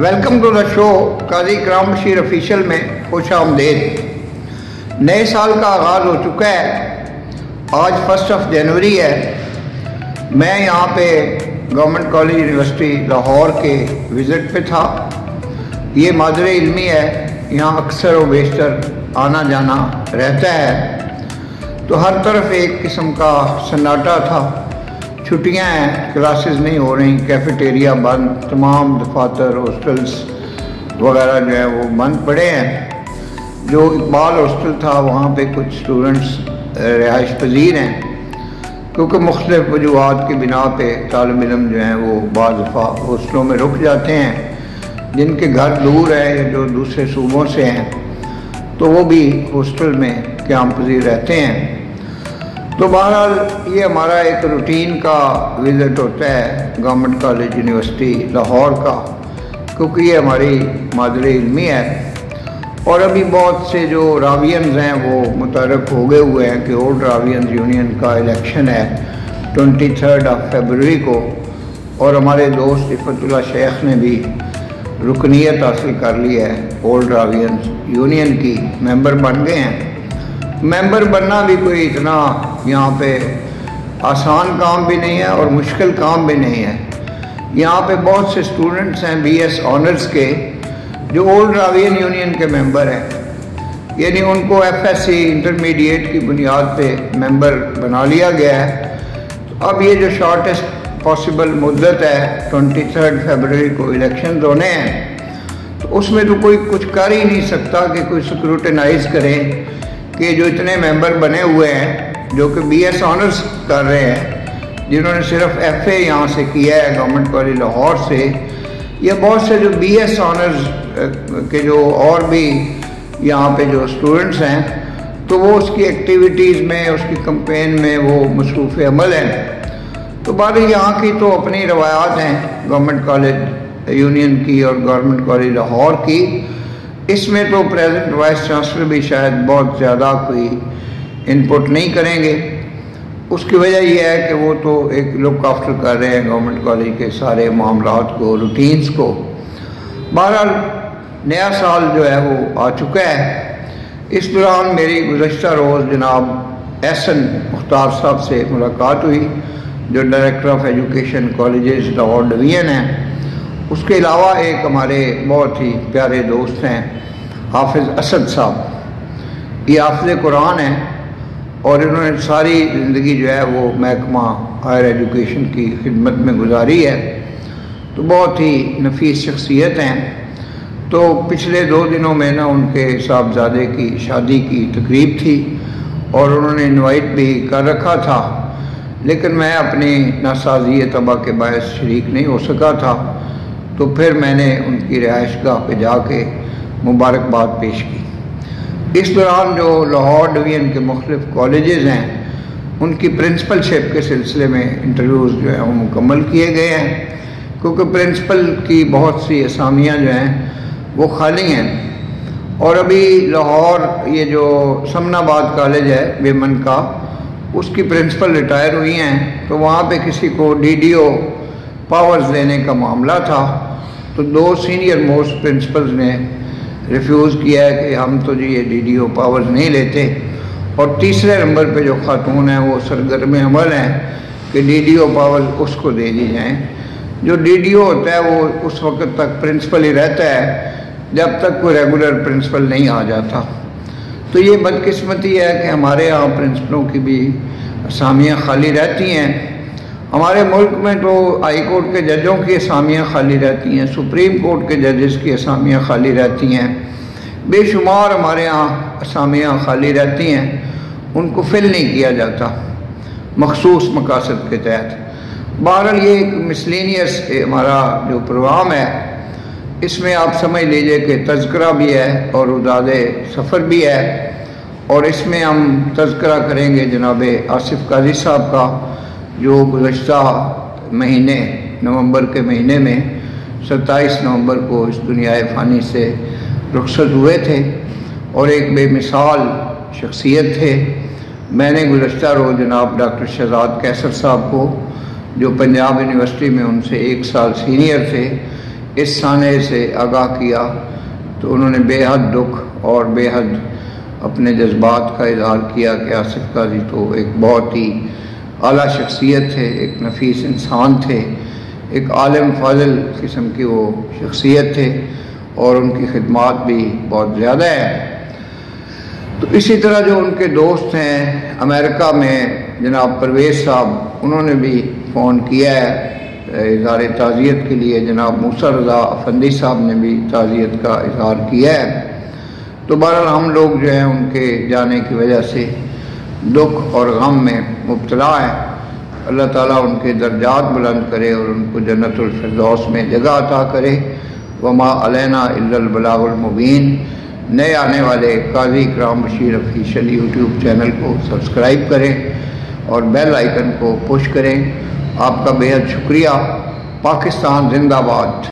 Welcome to the show Qazi Ikram Bashir official में खुश आमदीद। नए साल का आगाज़ हो चुका है। आज 1 जनवरी है। मैं यहाँ पे गवर्नमेंट कॉलेज यूनिवर्सिटी लाहौर के विज़िट पे था। ये मादर इल्मी है, यहाँ अक्सर व बेशतर आना जाना रहता है। तो हर तरफ एक किस्म का सन्नाटा था। छुट्टियां हैं, क्लासेस नहीं हो रही, कैफेटेरिया बंद, तमाम दफातर हॉस्टल्स वगैरह जो है वो बंद पड़े हैं। जो इकबाल हॉस्टल था वहाँ पे कुछ स्टूडेंट्स रिहाइश पजीर हैं, क्योंकि मुख्तलिफ वजूहात की बिना पे तालिब इल्म जो हैं वो बाज़ दफ़ा हॉस्टलों में रुक जाते हैं। जिनके घर दूर है या जो दूसरे सूबों से हैं तो वो भी हॉस्टल में क़याम पजीर रहते हैं। तो बहरहाल ये हमारा एक रूटीन का विज़िट होता है गवर्नमेंट कॉलेज यूनिवर्सिटी लाहौर का, क्योंकि ये हमारी मादर इल्मी है। और अभी बहुत से जो रावियंस हैं वो मुतरफ़ हो गए हुए हैं कि ओल्ड रावियंस यूनियन का इलेक्शन है 23 फरवरी को, और हमारे दोस्त इफ़तुल्लाह शेख ने भी रुकनीत हासिल कर ली है, ओल्ड रावियंस यूनियन की मेंबर बन गए हैं। मेंबर बनना भी कोई इतना यहाँ पे आसान काम भी नहीं है और मुश्किल काम भी नहीं है। यहाँ पे बहुत से स्टूडेंट्स हैं BS ऑनर्स के जो ओल्ड रावियन यूनियन के मेंबर हैं, यानी उनको FSC इंटरमीडिएट की बुनियाद पे मेंबर बना लिया गया है। तो अब ये जो शॉर्टेस्ट पॉसिबल मुद्दत है 23 फरवरी को इलेक्शन होने हैं, तो उसमें तो कोई कुछ कर ही नहीं सकता कि कोई स्क्रूटिनाइज करें कि जो इतने मेंबर बने हुए हैं जो कि BS ऑनर्स कर रहे हैं, जिन्होंने सिर्फ FA यहाँ से किया है गवर्नमेंट कॉलेज लाहौर से, या बहुत से जो BS ऑनर्स के जो और भी यहाँ पे जो स्टूडेंट्स हैं, तो वो उसकी एक्टिविटीज़ में, उसकी कैंपेन में वो मसरूफ़ अमल हैं। तो बात यहाँ की तो अपनी रवायात हैं गवर्नमेंट कॉलेज यूनियन की और गवर्नमेंट कॉलेज लाहौर की। इसमें तो प्रेजेंट वाइस चांसलर भी शायद बहुत ज़्यादा कोई इनपुट नहीं करेंगे। उसकी वजह यह है कि वो तो एक लुक आफ्टर कर रहे हैं गवर्नमेंट कॉलेज के सारे मामलात को, रूटीन्स को। बहरहाल नया साल जो है वो आ चुका है। इस दौरान मेरी गुज़श्ता रोज़ जनाब एहसन मुख्तार साहब से मुलाकात हुई, जो director of education colleges Lahore division हैं। उसके अलावा एक हमारे बहुत ही प्यारे दोस्त हैं हाफिज़ असद साहब। ये हाफिज़ कुरान हैं और इन्होंने सारी ज़िंदगी जो है वो महकमा हायर एजुकेशन की खिदमत में गुजारी है। तो बहुत ही नफीस शख्सियत हैं। तो पिछले 2 दिनों में ना उनके साहबजादे की शादी की तकरीब थी और उन्होंने इनवाइट भी कर रखा था, लेकिन मैं अपनी नासाज़ी तबा के बायस शरीक नहीं हो सका था। तो फिर मैंने उनकी रिहाइशगाह पे जाके मुबारकबाद पेश की। इस दौरान जो लाहौर डिवीज़न के मुख्तलिफ कॉलेजेस हैं उनकी प्रिंसिपलशिप के सिलसिले में इंटरव्यूज़ जो हैं वो मुकम्मल किए गए हैं, क्योंकि प्रिंसिपल की बहुत सी असामियाँ जो हैं वो खाली हैं। और अभी लाहौर ये जो समनाबाद कॉलेज है वेमन का, उसकी प्रिंसिपल रिटायर हुई हैं। तो वहाँ पे किसी को DDO पावर्स देने का मामला था, तो 2 सीनियर मोस्ट प्रिंसिपल्स ने रिफ्यूज़ किया है कि हम तो जी ये DDO पावर्स नहीं लेते। और तीसरे नंबर पे जो खातून हैं वो सरगर्म अमल हैं कि DDO पावर्स उसको दे दी जाएँ। जो DDO होता है वो उस वक्त तक प्रिंसिपल ही रहता है जब तक कोई रेगुलर प्रिंसिपल नहीं आ जाता। तो ये बदकिस्मती है कि हमारे यहाँ प्रिंसिपलों की भी असामियाँ खाली रहती हैं। हमारे मुल्क में तो हाई कोर्ट के जजों की असामियाँ खाली रहती हैं, सुप्रीम कोर्ट के जजेस की असामियाँ खाली रहती हैं, बेशुमार हमारे यहाँ असामियाँ खाली रहती हैं, उनको फिल नहीं किया जाता मखसूस मकासद के तहत। बहरहाल ये एक मिसलेनियस हमारा जो प्रोग्राम है, इसमें आप समझ लीजिए कि तज़किरा भी है और उदादे सफ़र भी है। और इसमें हम तज़किरा करेंगे जनाब आसिफ काजी साहब का, जो गुज़श्ता महीने नवंबर के महीने में 27 नवंबर को इस दुनियाए फ़ानी से रुखसत हुए थे और एक बेमिसाल शख्सियत थे। मैंने गुज़श्ता रोज़ जनाब डॉक्टर शहजाद कैसर साहब को, जो पंजाब यूनिवर्सिटी में उनसे 1 साल सीनियर थे, اس سانحے سے آگاہ کیا تو انہوں نے بے حد دکھ اور بے حد اپنے جذبات کا اظہار کیا کہ آصف قاضی تو ایک بہت ہی اعلیٰ شخصیت تھے، ایک نفیس انسان تھے، ایک عالم فاضل قسم کی وہ شخصیت تھے اور ان کی خدمات بھی بہت زیادہ ہیں۔ تو اسی طرح جو ان کے دوست ہیں امریکہ میں جناب پرویز صاحب، انہوں نے بھی فون کیا ہے اظہار تعزیت کے لیے، جناب موسیٰ رضا افندی صاحب نے بھی تعزیت کا اظہار کیا ہے۔ تو بہرحال ہم لوگ جو ہیں ان کے جانے کی وجہ سے دکھ اور غم میں مبتلا ہیں۔ اللہ تعالیٰ ان کے درجات بلند کرے اور ان کو جنت الفردوس میں جگہ عطا کرے۔ وما علینا الا البلاغ المبین۔ نئے آنے والے قاضی اکرام بشیر آفیشیل یوٹیوب چینل کو سبسکرائب کریں اور بیل آئیکن کو پش کریں۔ آپ کا بے حد شکریہ۔ پاکستان زندہ باد۔